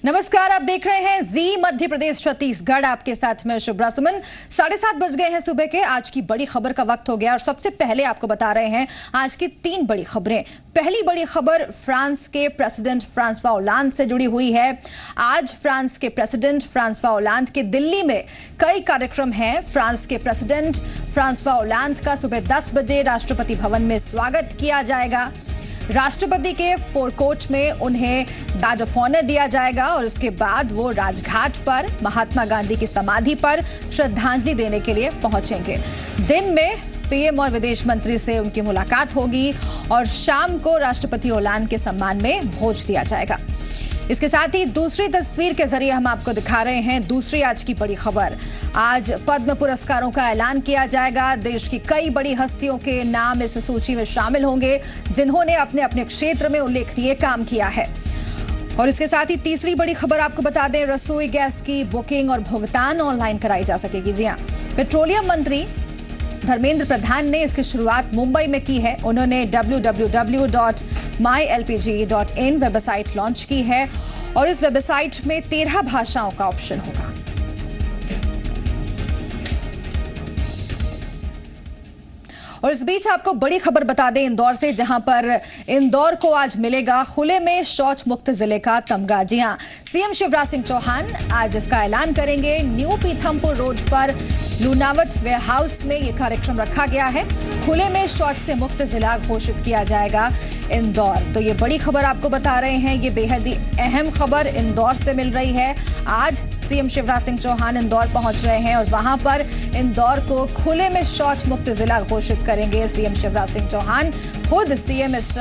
नमस्कार, आप देख रहे हैं जी मध्य प्रदेश छत्तीसगढ़। आपके साथ में शुभ्रा सुमन। 7:30 बज गए हैं सुबह के। आज की बड़ी खबर का वक्त हो गया और सबसे पहले आपको बता रहे हैं आज की 3 बड़ी खबरें। पहली बड़ी खबर फ्रांस के प्रेसिडेंट फ्रांसवा ओलांद से जुड़ी हुई है। आज फ्रांस के प्रेसिडेंट फ्रांसवा ओलांद के दिल्ली में कई कार्यक्रम हैं। फ्रांस के प्रेसिडेंट फ्रांसवा ओलांद का सुबह 10 बजे राष्ट्रपति भवन में स्वागत किया जाएगा। राष्ट्रपति के फोरकोर्ट में उन्हें बैज ऑफ ऑनर दिया जाएगा और उसके बाद वो राजघाट पर महात्मा गांधी की समाधि पर श्रद्धांजलि देने के लिए पहुंचेंगे। दिन में पीएम और विदेश मंत्री से उनकी मुलाकात होगी और शाम को राष्ट्रपति ओलांद के सम्मान में भोज दिया जाएगा। इसके साथ ही दूसरी तस्वीर के जरिए हम आपको दिखा रहे हैं दूसरी आज की बड़ी खबर। आज पद्म पुरस्कारों का ऐलान किया जाएगा। देश की कई बड़ी हस्तियों के नाम इस सूची में शामिल होंगे जिन्होंने अपने अपने क्षेत्र में उल्लेखनीय काम किया है। और इसके साथ ही तीसरी बड़ी खबर आपको बता दें, रसोई गैस की बुकिंग और भुगतान ऑनलाइन कराई जा सकेगी। जी हां, पेट्रोलियम मंत्री धर्मेंद्र प्रधान ने इसकी शुरुआत मुंबई में की है। उन्होंने www.mylpg.in वेबसाइट लॉन्च की है और इस वेबसाइट में 13 भाषाओं का ऑप्शन होगा। और इस बीच आपको बड़ी खबर बता दें इंदौर से, जहां पर इंदौर को आज मिलेगा खुले में शौच मुक्त जिले का तमगा। जी हां, सीएम शिवराज सिंह चौहान आज इसका ऐलान करेंगे। न्यू पीथमपुर रोड पर लूनावत वेयरहाउस में यह कार्यक्रम रखा गया है। खुले में शौच से मुक्त जिला घोषित किया जाएगा इंदौर। तो ये बड़ी खबर आपको बता रहे हैं। ये बेहद ही अहम खबर इंदौर से मिल रही है। आज सीएम शिवराज सिंह चौहान इंदौर पहुंच रहे हैं और वहां पर इंदौर को खुले में शौच मुक्त जिला घोषित करेंगे सीएम शिवराज सिंह चौहान। खुद सीएम इस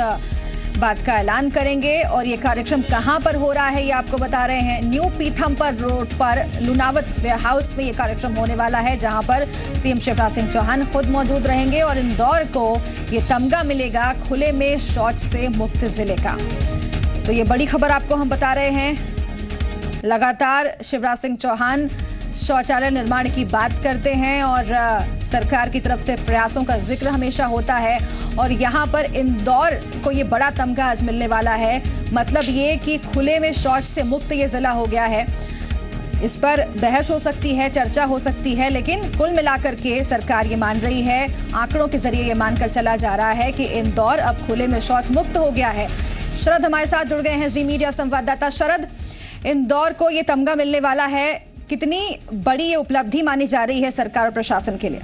बात का ऐलान करेंगे और ये कार्यक्रम कहां पर हो रहा है ये आपको बता रहे हैं। न्यू पीथमपुर रोड पर लूनावत वेयरहाउस में ये कार्यक्रम होने वाला है, जहां पर सीएम शिवराज सिंह चौहान खुद मौजूद रहेंगे और इंदौर को ये तमगा मिलेगा खुले में शौच से मुक्त जिले का। तो ये बड़ी खबर आपको हम बता रहे हैं। लगातार शिवराज सिंह चौहान शौचालय निर्माण की बात करते हैं और सरकार की तरफ से प्रयासों का जिक्र हमेशा होता है और यहाँ पर इंदौर को ये बड़ा तमगा आज मिलने वाला है। मतलब ये कि खुले में शौच से मुक्त ये जिला हो गया है। इस पर बहस हो सकती है, चर्चा हो सकती है, लेकिन कुल मिलाकर के सरकार ये मान रही है, आंकड़ों के जरिए ये मानकर चला जा रहा है कि इंदौर अब खुले में शौच मुक्त हो गया है। शरद हमारे साथ जुड़ गए हैं, जी मीडिया संवाददाता। शरद, इंदौर को ये तमगा मिलने वाला है, कितनी बड़ी ये उपलब्धि मानी जा रही है सरकार और प्रशासन के लिए?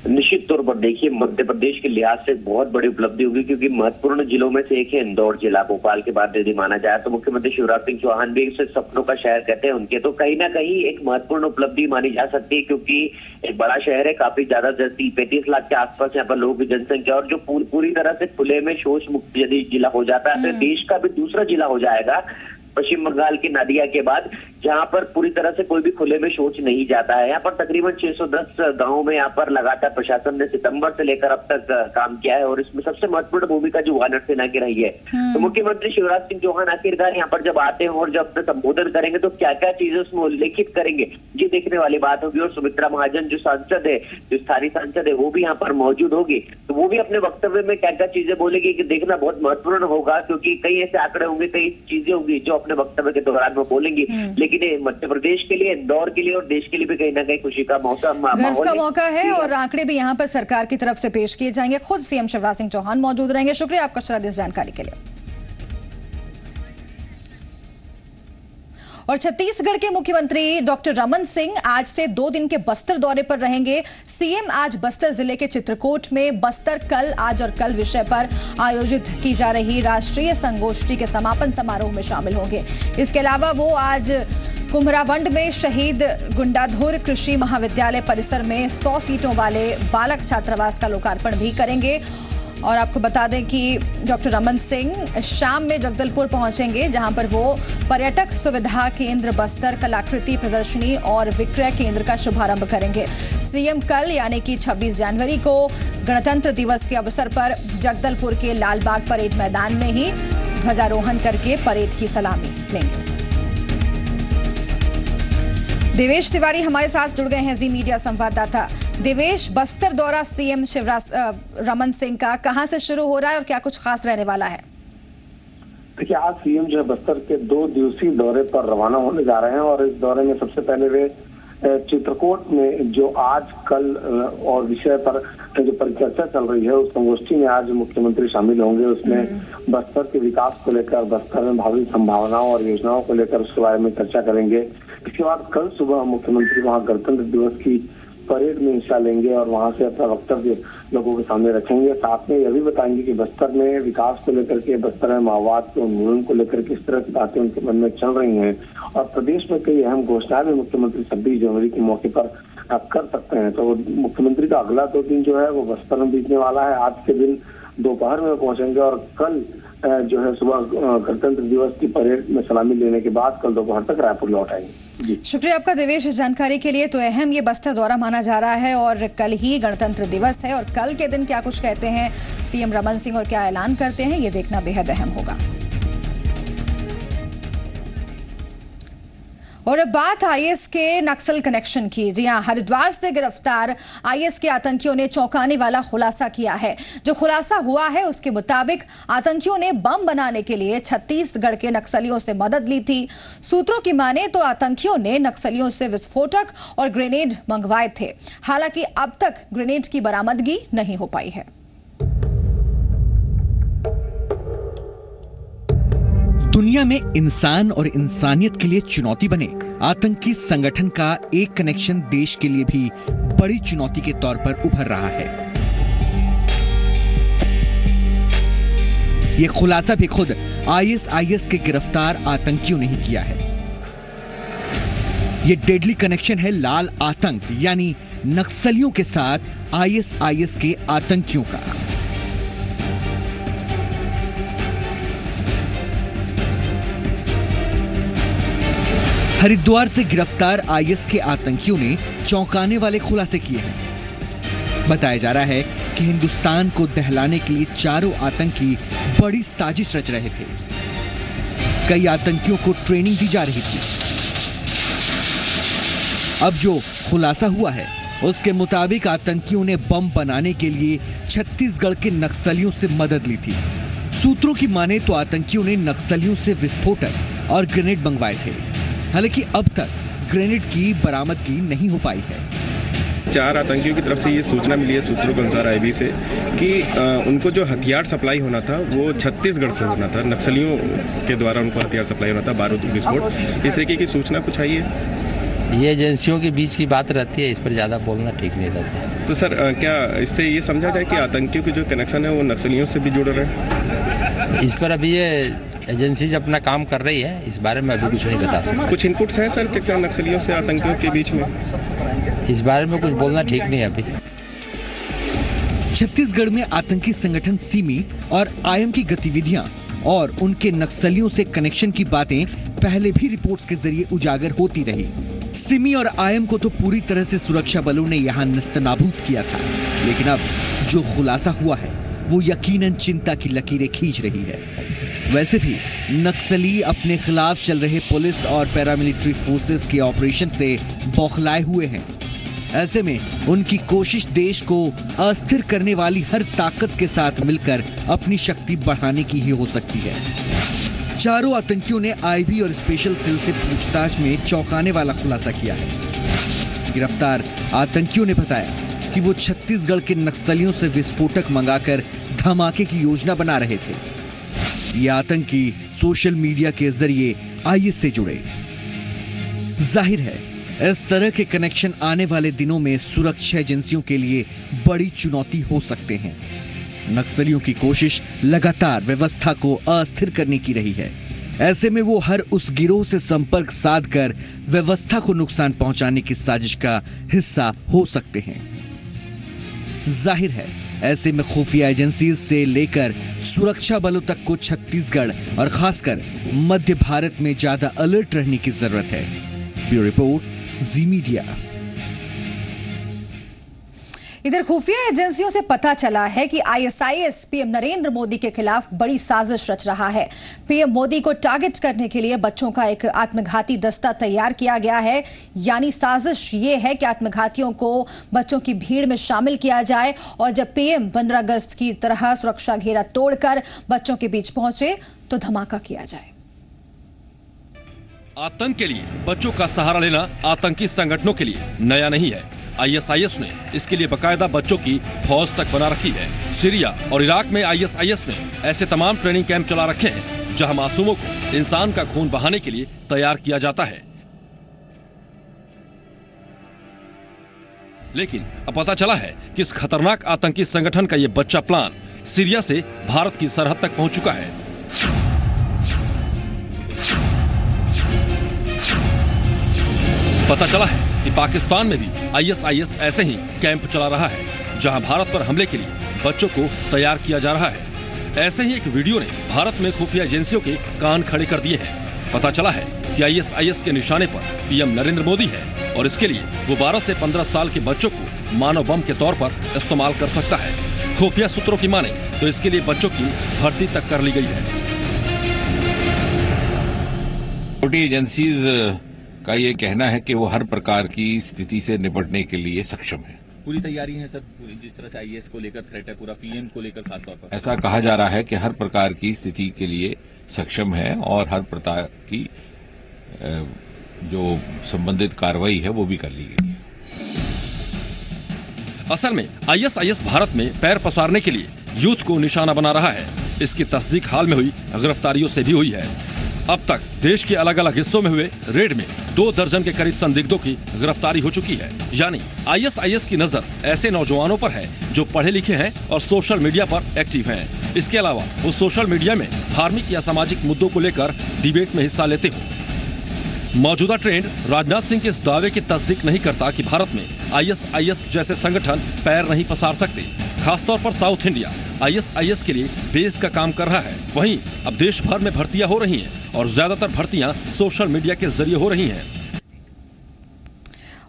निश्चित तौर पर देखिए, मध्य प्रदेश के लिहाज से बहुत बड़ी उपलब्धि होगी क्योंकि महत्वपूर्ण जिलों में से एक है इंदौर जिला। भोपाल के बाद यदि माना जाए तो मुख्यमंत्री शिवराज सिंह चौहान भी इसे सपनों का शहर कहते हैं उनके, तो कहीं ना कहीं एक महत्वपूर्ण उपलब्धि मानी जा सकती है क्योंकि एक बड़ा शहर है, काफी ज्यादा 35 लाख के आसपास यहाँ पर लोगों की जनसंख्या और जो पूरी तरह से खुले में शौच मुक्त यदि जिला हो जाता है तो देश का भी दूसरा जिला हो जाएगा पश्चिम बंगाल की नदिया के बाद, जहां पर पूरी तरह से कोई भी खुले में शौच नहीं जाता है। यहाँ पर तकरीबन 610 गांवों में यहाँ पर लगातार प्रशासन ने सितंबर से लेकर अब तक काम किया है और इसमें सबसे महत्वपूर्ण भूमिका जो वानर सेना की रही है। तो मुख्यमंत्री शिवराज सिंह चौहान आखिरकार यहाँ पर जब आते हैं और जब अपना संबोधन करेंगे तो क्या क्या चीजें उसमें उल्लेखित करेंगे, ये देखने वाली बात होगी। और सुमित्रा महाजन जो सांसद है, जो स्थानीय सांसद है, वो भी यहाँ पर मौजूद होगी, तो वो भी अपने वक्तव्य में क्या क्या चीजें बोलेगी कि देखना बहुत महत्वपूर्ण होगा क्योंकि कई ऐसे आंकड़े होंगे, कई चीजें होंगी जो अपने वक्तव्य के दौरान वो बोलेंगी। लेकिन मध्य प्रदेश के लिए, इंदौर के लिए और देश के लिए भी कहीं ना कहीं खुशी का गर्व का मौका है और आंकड़े भी यहाँ पर सरकार की तरफ से पेश किए जाएंगे। खुद सीएम शिवराज सिंह चौहान मौजूद रहेंगे। शुक्रिया आपका शरद इस जानकारी के लिए। और छत्तीसगढ़ के मुख्यमंत्री डॉक्टर रमन सिंह आज से 2 दिन के बस्तर दौरे पर रहेंगे। सीएम आज बस्तर जिले के चित्रकूट में बस्तर कल, आज और कल विषय पर आयोजित की जा रही राष्ट्रीय संगोष्ठी के समापन समारोह में शामिल होंगे। इसके अलावा वो आज कुम्हरावंड में शहीद गुंडाधुर कृषि महाविद्यालय परिसर में 100 सीटों वाले बालक छात्रावास का लोकार्पण भी करेंगे। और आपको बता दें कि डॉक्टर रमन सिंह शाम में जगदलपुर पहुंचेंगे, जहां पर वो पर्यटक सुविधा केंद्र बस्तर, कलाकृति प्रदर्शनी और विक्रय केंद्र का शुभारंभ करेंगे। सीएम कल यानी कि 26 जनवरी को गणतंत्र दिवस के अवसर पर जगदलपुर के लालबाग परेड मैदान में ही ध्वजारोहण करके परेड की सलामी लेंगे। देवेश तिवारी हमारे साथ जुड़ गए हैं, जी मीडिया संवाददाता। देवेश, बस्तर दौरा सीएम शिवराज रमन सिंह का कहां से शुरू हो रहा है और क्या कुछ खास रहने वाला है? देखिए, आज सीएम जो है बस्तर के 2 दिवसीय दौरे पर रवाना होने जा रहे हैं और इस दौरे में सबसे पहले वे चित्रकूट में जो आज कल और विषय पर जो परिचर्चा चल रही है उस संगोष्ठी में आज मुख्यमंत्री शामिल होंगे। उसमें बस्तर के विकास को लेकर, बस्तर में भावी संभावनाओं और योजनाओं को लेकर उसके बारे में चर्चा करेंगे। इसके बाद कल सुबह मुख्यमंत्री वहां गणतंत्र दिवस की परेड में हिस्सा लेंगे और वहां से अपना वक्तव्य लोगों के सामने रखेंगे। साथ में यह भी बताएंगे कि बस्तर में विकास को लेकर के, बस्तर में माओवाद के उन्मूलन को लेकर किस तरह की बातें उनके मन में चल रही हैं और प्रदेश में कई अहम घोषणाएं भी मुख्यमंत्री 26 जनवरी के मौके पर कर सकते हैं। तो मुख्यमंत्री का अगला 2 दिन जो है वो बस्तर में बीतने वाला है। आज के दिन दोपहर में पहुंचेंगे और कल जो है सुबह गणतंत्र दिवस की परेड में सलामी लेने के बाद कल दोपहर तक रायपुर लौट आएंगे। शुक्रिया आपका देवेश इस जानकारी के लिए। तो अहम ये बस्तर दौरा माना जा रहा है और कल ही गणतंत्र दिवस है और कल के दिन क्या कुछ कहते हैं सीएम रमन सिंह और क्या ऐलान करते हैं, ये देखना बेहद अहम होगा। और अब बात आईएस के नक्सल कनेक्शन की। जी हां, हरिद्वार से गिरफ्तार आईएस के आतंकियों ने चौंकाने वाला खुलासा किया है। जो खुलासा हुआ है उसके मुताबिक आतंकियों ने बम बनाने के लिए छत्तीसगढ़ के नक्सलियों से मदद ली थी। सूत्रों की माने तो आतंकियों ने नक्सलियों से विस्फोटक और ग्रेनेड मंगवाए थे। हालांकि अब तक ग्रेनेड की बरामदगी नहीं हो पाई है। दुनिया में इंसान और इंसानियत के लिए चुनौती बने आतंकी संगठन का एक कनेक्शन देश के लिए भी बड़ी चुनौती के तौर पर उभर रहा है। यह खुलासा भी खुद आईएस के गिरफ्तार आतंकियों ने ही किया है। यह डेडली कनेक्शन है लाल आतंक यानी नक्सलियों के साथ आईएस के आतंकियों का। हरिद्वार से गिरफ्तार आईएस के आतंकियों ने चौंकाने वाले खुलासे किए हैं। बताया जा रहा है कि हिंदुस्तान को दहलाने के लिए चारों आतंकी बड़ी साजिश रच रहे थे। कई आतंकियों को ट्रेनिंग दी जा रही थी। अब जो खुलासा हुआ है उसके मुताबिक आतंकियों ने बम बनाने के लिए छत्तीसगढ़ के नक्सलियों से मदद ली थी। सूत्रों की माने तो आतंकियों ने नक्सलियों से विस्फोटक और ग्रेनेड मंगवाए थे। हालांकि अब तक ग्रेनेड की बरामदगी नहीं हो पाई है। 4 आतंकियों की तरफ से ये सूचना मिली है सूत्रों के अनुसार आईबी से कि उनको जो हथियार सप्लाई होना था वो छत्तीसगढ़ से होना था। नक्सलियों के द्वारा उनको हथियार सप्लाई होना था, बारूद विस्फोट, इस तरीके की सूचना कुछ आई है। ये एजेंसियों के बीच की बात रहती है, इस पर ज़्यादा बोलना ठीक नहीं रहता। तो सर क्या इससे ये समझा जाए कि आतंकियों के जो कनेक्शन है वो नक्सलियों से भी जुड़ रहे हैं? इस पर अभी ये एजेंसीज अपना काम कर रही है, इस बारे में अभी कुछ नहीं बता सकते। कुछ इनपुट्स हैं सर क्या नक्सलियों से आतंकियों के बीच में? इस बारे में कुछ बोलना ठीक नहीं है अभी। छत्तीसगढ़ में आतंकी संगठन सिमी और आईएम की गतिविधियां और उनके नक्सलियों से कनेक्शन की बातें पहले भी रिपोर्ट्स के जरिए उजागर होती रही। सिमी और आईएम को तो पूरी तरह से सुरक्षा बलों ने यहां नस्तनाबूद किया था, लेकिन अब जो खुलासा हुआ है वो यकीनन चिंता की लकीरें खींच रही है। वैसे भी नक्सली अपने खिलाफ चल रहे पुलिस और पैरामिलिट्री फोर्सेस के ऑपरेशन से बौखलाए हुए हैं। ऐसे में उनकी कोशिश देश को अस्थिर करने वाली हर ताकत के साथ मिलकर अपनी शक्ति बढ़ाने की ही हो सकती है। चारों आतंकियों ने आईबी और स्पेशल सेल से पूछताछ में चौंकाने वाला खुलासा किया है। गिरफ्तार आतंकियों ने बताया कि वो छत्तीसगढ़ के नक्सलियों से विस्फोटक मंगाकर धमाके की योजना बना रहे थे। ये आतंकी सोशल मीडिया के जरिए आईएस से जुड़े। जाहिर है इस तरह के कनेक्शन आने वाले दिनों में सुरक्षा एजेंसियों के लिए बड़ी चुनौती हो सकते हैं। नक्सलियों की कोशिश लगातार व्यवस्था को अस्थिर करने की रही है। ऐसे में वो हर उस गिरोह से संपर्क साधकर व्यवस्था को नुकसान पहुंचाने की साजिश का हिस्सा हो सकते हैं। जाहिर है ऐसे में खुफिया एजेंसी से लेकर सुरक्षा बलों तक को छत्तीसगढ़ और खासकर मध्य भारत में ज्यादा अलर्ट रहने की जरूरत है। ब्यूरो रिपोर्ट, जी मीडिया। इधर खुफिया एजेंसियों से पता चला है कि आईएसआईएस पीएम नरेंद्र मोदी के खिलाफ बड़ी साजिश रच रहा है। पीएम मोदी को टारगेट करने के लिए बच्चों का एक आत्मघाती दस्ता तैयार किया गया है। यानी साजिश ये है कि आत्मघातियों को बच्चों की भीड़ में शामिल किया जाए और जब पीएम 15 अगस्त की तरह सुरक्षा घेरा तोड़कर बच्चों के बीच पहुंचे तो धमाका किया जाए। आतंक के लिए बच्चों का सहारा लेना आतंकी संगठनों के लिए नया नहीं है। आईएसआईएस ने इसके लिए बकायदा बच्चों की फौज तक बना रखी है। सीरिया और इराक में आईएसआईएस ने ऐसे तमाम ट्रेनिंग कैंप चला रखे हैं जहां मासूमों को इंसान का खून बहाने के लिए तैयार किया जाता है। लेकिन अब पता चला है कि इस खतरनाक आतंकी संगठन का ये बच्चा प्लान सीरिया से भारत की सरहद तक पहुंच चुका है। पता चला है कि पाकिस्तान में भी आईएसआईएस ऐसे ही कैंप चला रहा है जहां भारत पर हमले के लिए बच्चों को तैयार किया जा रहा है। ऐसे ही एक वीडियो ने भारत में खुफिया एजेंसियों के कान खड़े कर दिए हैं। पता चला है कि आईएसआईएस के निशाने पर पीएम नरेंद्र मोदी है और इसके लिए वो 12 से 15 साल के बच्चों को मानव बम के तौर पर इस्तेमाल कर सकता है। खुफिया सूत्रों की माने तो इसके लिए बच्चों की भर्ती तक कर ली गई है। छोटी एजेंसीज का ये कहना है कि वो हर प्रकार की स्थिति से निपटने के लिए सक्षम है। पूरी तैयारी है सर, जिस तरह से आईएएस को लेकर थ्रेट है, पूरा पीएम को लेकर खासतौर पर ऐसा कहा जा रहा है कि हर प्रकार की स्थिति के लिए सक्षम है और हर प्रकार की जो संबंधित कार्रवाई है वो भी कर ली गई है। असल में आईएसआईएस भारत में पैर पसारने के लिए यूथ को निशाना बना रहा है। इसकी तस्दीक हाल में हुई गिरफ्तारियों से भी हुई है। अब तक देश के अलग अलग हिस्सों में हुए रेड में 2 दर्जन के करीब संदिग्धों की गिरफ्तारी हो चुकी है। यानी आईएसआईएस की नजर ऐसे नौजवानों पर है जो पढ़े लिखे हैं और सोशल मीडिया पर एक्टिव हैं। इसके अलावा वो सोशल मीडिया में धार्मिक या सामाजिक मुद्दों को लेकर डिबेट में हिस्सा लेते हो। मौजूदा ट्रेंड राजनाथ सिंह के इस दावे की तस्दीक नहीं करता कि भारत में आईएसआईएस जैसे संगठन पैर नहीं पसार सकते। खासतौर पर साउथ इंडिया आईएसआईएस के लिए बेस का काम कर रहा है। वहीं अब देश भर में भर्तियां हो रही हैं और ज्यादातर भर्तियां सोशल मीडिया के जरिए हो रही हैं।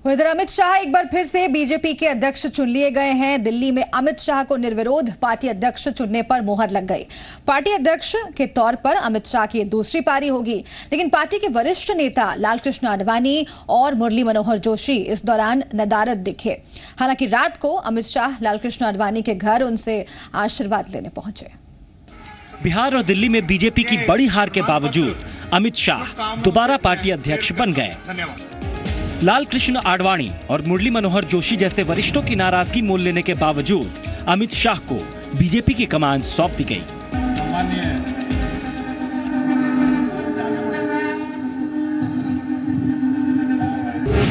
इधर अमित शाह एक बार फिर से बीजेपी के अध्यक्ष चुन लिए गए हैं। दिल्ली में अमित शाह को निर्विरोध पार्टी अध्यक्ष चुनने पर मुहर लग गई। पार्टी अध्यक्ष के तौर पर अमित शाह की दूसरी पारी होगी, लेकिन पार्टी के वरिष्ठ नेता लालकृष्ण आडवाणी और मुरली मनोहर जोशी इस दौरान नदारद दिखे। हालांकि रात को अमित शाह लालकृष्ण आडवाणी के घर उनसे आशीर्वाद लेने पहुंचे। बिहार और दिल्ली में बीजेपी की बड़ी हार के बावजूद अमित शाह दोबारा पार्टी अध्यक्ष बन गए। लालकृष्ण आडवाणी और मुरली मनोहर जोशी जैसे वरिष्ठों की नाराजगी मोल लेने के बावजूद अमित शाह को बीजेपी की कमान सौंप दी गई।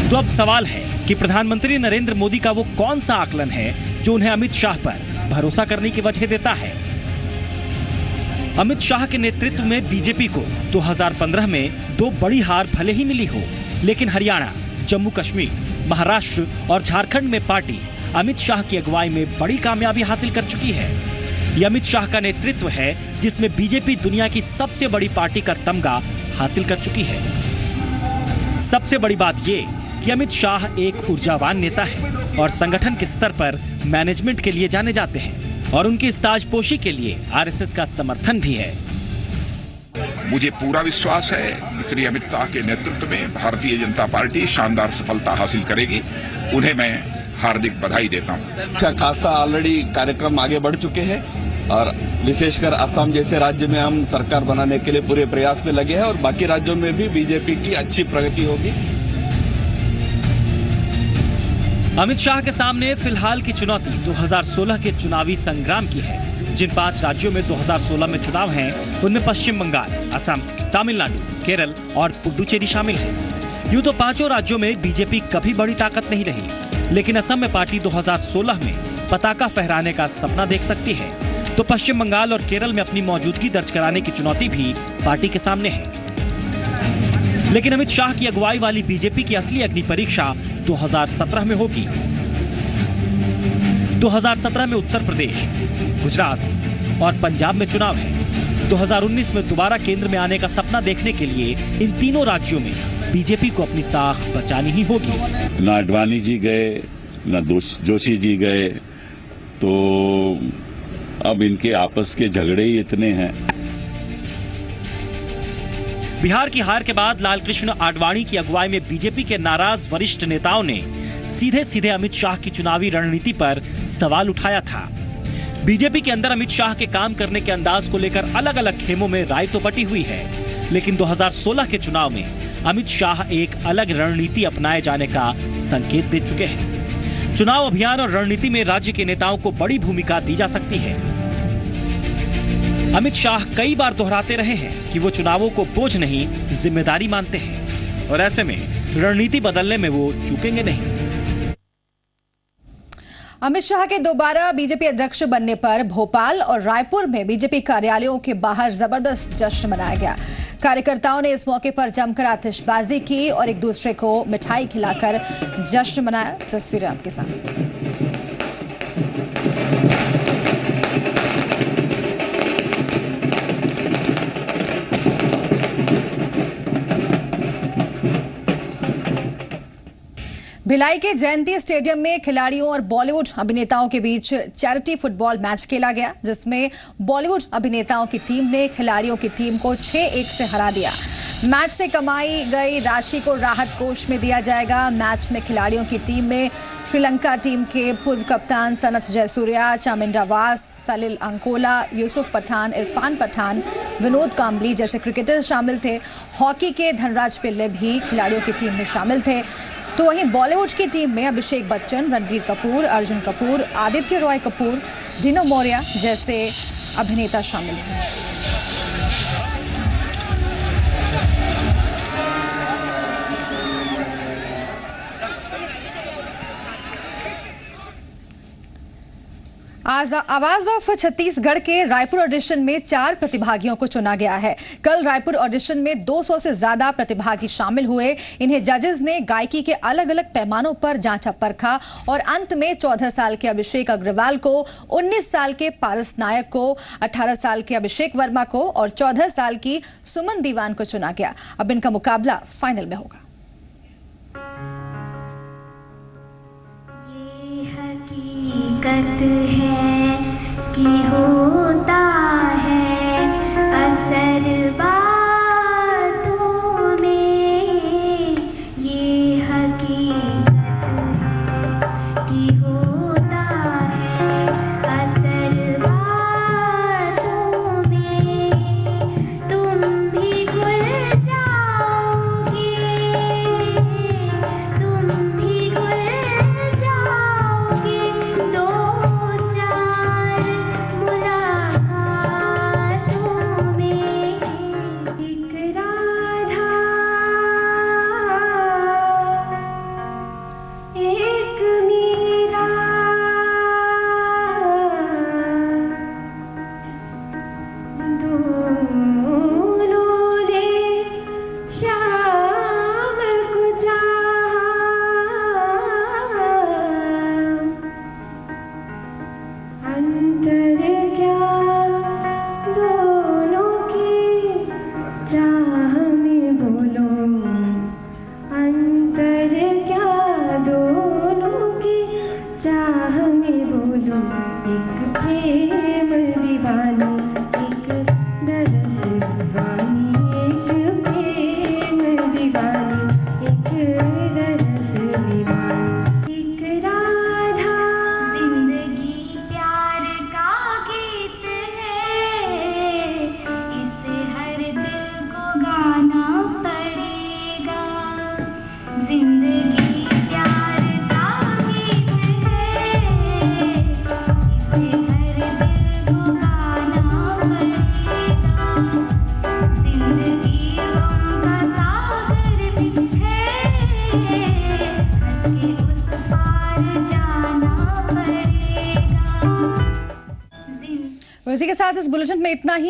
तो अब सवाल है कि प्रधानमंत्री नरेंद्र मोदी का वो कौन सा आकलन है जो उन्हें अमित शाह पर भरोसा करने की वजह देता है। अमित शाह के नेतृत्व में बीजेपी को 2015 में 2 बड़ी हार भले ही मिली हो, लेकिन हरियाणा, जम्मू कश्मीर, महाराष्ट्र और झारखंड में पार्टी अमित शाह की अगुवाई में बड़ी कामयाबी हासिल कर चुकी है। यह अमित शाह का नेतृत्व है जिसमें बीजेपी दुनिया की सबसे बड़ी पार्टी का तमगा हासिल कर चुकी है। सबसे बड़ी बात ये कि अमित शाह एक ऊर्जावान नेता है और संगठन के स्तर पर मैनेजमेंट के लिए जाने जाते हैं और उनकी इस ताजपोशी के लिए आरएसएस का समर्थन भी है। मुझे पूरा विश्वास है श्री अमित शाह के नेतृत्व में भारतीय जनता पार्टी शानदार सफलता हासिल करेगी। उन्हें मैं हार्दिक बधाई देता हूं। अच्छा खासा ऑलरेडी कार्यक्रम आगे बढ़ चुके हैं और विशेषकर असम जैसे राज्य में हम सरकार बनाने के लिए पूरे प्रयास में लगे हैं और बाकी राज्यों में भी बीजेपी की अच्छी प्रगति होगी। अमित शाह के सामने फिलहाल की चुनौती 2016 के चुनावी संग्राम की है। जिन 5 राज्यों में 2016 में चुनाव हैं, उनमें पश्चिम बंगाल, असम, तमिलनाडु, केरल और पुडुचेरी शामिल हैं। यूं तो 5 राज्यों में बीजेपी कभी बड़ी ताकत नहीं रही, लेकिन असम में पार्टी 2016 में पताका फहराने का सपना देख सकती है। तो पश्चिम बंगाल और केरल में अपनी मौजूदगी दर्ज कराने की चुनौती भी पार्टी के सामने है। लेकिन अमित शाह की अगुवाई वाली बीजेपी की असली अग्नि परीक्षा 2017 में होगी। 2017 में उत्तर प्रदेश, गुजरात और पंजाब में चुनाव है। 2019 में दोबारा केंद्र में आने का सपना देखने के लिए इन तीनों राज्यों में बीजेपी को अपनी साख बचानी ही होगी। ना आडवाणी जी गए, ना जोशी जी गए, तो अब इनके आपस के झगड़े ही इतने हैं। बिहार की हार के बाद लालकृष्ण आडवाणी की अगुवाई में बीजेपी के नाराज वरिष्ठ नेताओं ने सीधे सीधे अमित शाह की चुनावी रणनीति पर सवाल उठाया था। बीजेपी के अंदर अमित शाह के काम करने के अंदाज को लेकर अलग अलग खेमों में राय तो बटी हुई है, लेकिन 2016 के चुनाव में अमित शाह एक अलग रणनीति अपनाए जाने का संकेत दे चुके हैं। चुनाव अभियान और रणनीति में राज्य के नेताओं को बड़ी भूमिका दी जा सकती है। अमित शाह कई बार दोहराते रहे हैं कि वो चुनावों को बोझ नहीं, जिम्मेदारी मानते हैं, और ऐसे में रणनीति बदलने में वो चूकेंगे नहीं। अमित शाह के दोबारा बीजेपी अध्यक्ष बनने पर भोपाल और रायपुर में बीजेपी कार्यालयों के बाहर जबरदस्त जश्न मनाया गया। कार्यकर्ताओं ने इस मौके पर जमकर आतिशबाजी की और एक दूसरे को मिठाई खिलाकर जश्न मनाया। तस्वीरें आपके सामने। भिलाई के जयंती स्टेडियम में खिलाड़ियों और बॉलीवुड अभिनेताओं के बीच चैरिटी फुटबॉल मैच खेला गया, जिसमें बॉलीवुड अभिनेताओं की टीम ने खिलाड़ियों की टीम को 6-1 से हरा दिया। मैच से कमाई गई राशि को राहत कोष में दिया जाएगा। मैच में खिलाड़ियों की टीम में श्रीलंका टीम के पूर्व कप्तान सनत जयसूर्या, चामिंडा वास, सलिल अंकोला, यूसुफ पठान, इरफान पठान, विनोद कांबली जैसे क्रिकेटर शामिल थे। हॉकी के धनराज पिल्ले भी खिलाड़ियों की टीम में शामिल थे। तो वहीं बॉलीवुड की टीम में अभिषेक बच्चन, रणबीर कपूर, अर्जुन कपूर, आदित्य रॉय कपूर, डिनो मौर्य जैसे अभिनेता शामिल थे। आवाज ऑफ छत्तीसगढ़ के रायपुर ऑडिशन में 4 प्रतिभागियों को चुना गया है। कल रायपुर ऑडिशन में 200 से ज्यादा प्रतिभागी शामिल हुए। इन्हें जजेस ने गायकी के अलग अलग पैमानों पर जांचा परखा और अंत में 14 साल के अभिषेक अग्रवाल को, 19 साल के पारस नायक को, 18 साल के अभिषेक वर्मा को और 14 साल की सुमन दीवान को चुना गया। अब इनका मुकाबला फाइनल में होगा। हकीकत है कि होता है असर बातों में, ये हकीकत है कि होता है असर बातों में। तुम भी खुल जाओगे, तुम भी खुल जाओगे। दो चार मुलाकातों में एक राधा, एक मीरा, दोनों ने शाम को चाहा। अंतर क्या दोनों की चाह में बोलो, अंतर क्या दोनों की चाह में बोलो। एक प्रेम दीवानी, एक दरस दीवानी, एक प्रेम दीवानी, एक दरस दीवानी। एक राधा, जिंदगी प्यार का गीत है, इसे हर दिल को गाना पड़ेगा। जिंदगी प्यार का गीत है, इसे हर दिल को गाना पड़ेगा। जिंदगी गम का सागर भी है, हंस के उस पार जाना पड़ेगा। इसी के साथ इस बुलेटिन में इतना ही।